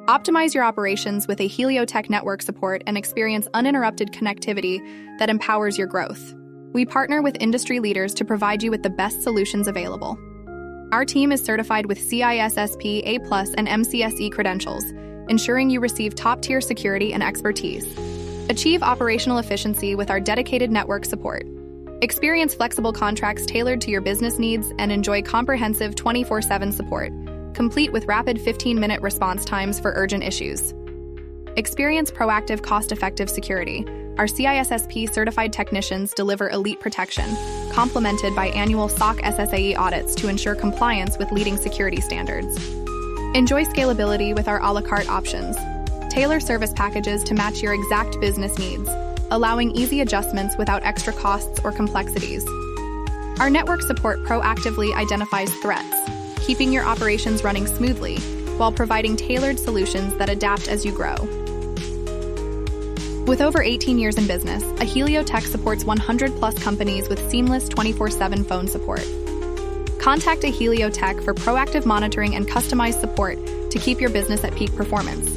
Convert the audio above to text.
Optimize your operations with a Heliotech network support and experience uninterrupted connectivity that empowers your growth. We partner with industry leaders to provide you with the best solutions available. Our team is certified with CISSP A+ and MCSE credentials, ensuring you receive top-tier security and expertise. Achieve operational efficiency with our dedicated network support. Experience flexible contracts tailored to your business needs and enjoy comprehensive 24/7 support, complete with rapid 15-minute response times for urgent issues. Experience proactive, cost-effective security. Our CISSP certified technicians deliver elite protection, complemented by annual SOC SSAE audits to ensure compliance with leading security standards. Enjoy scalability with our a la carte options. Tailor service packages to match your exact business needs, allowing easy adjustments without extra costs or complexities. Our network support proactively identifies threats, keeping your operations running smoothly while providing tailored solutions that adapt as you grow. With over 18 years in business, a Heliotech supports 100+ companies with seamless 24/7 phone support. Contact a Heliotech for proactive monitoring and customized support to keep your business at peak performance.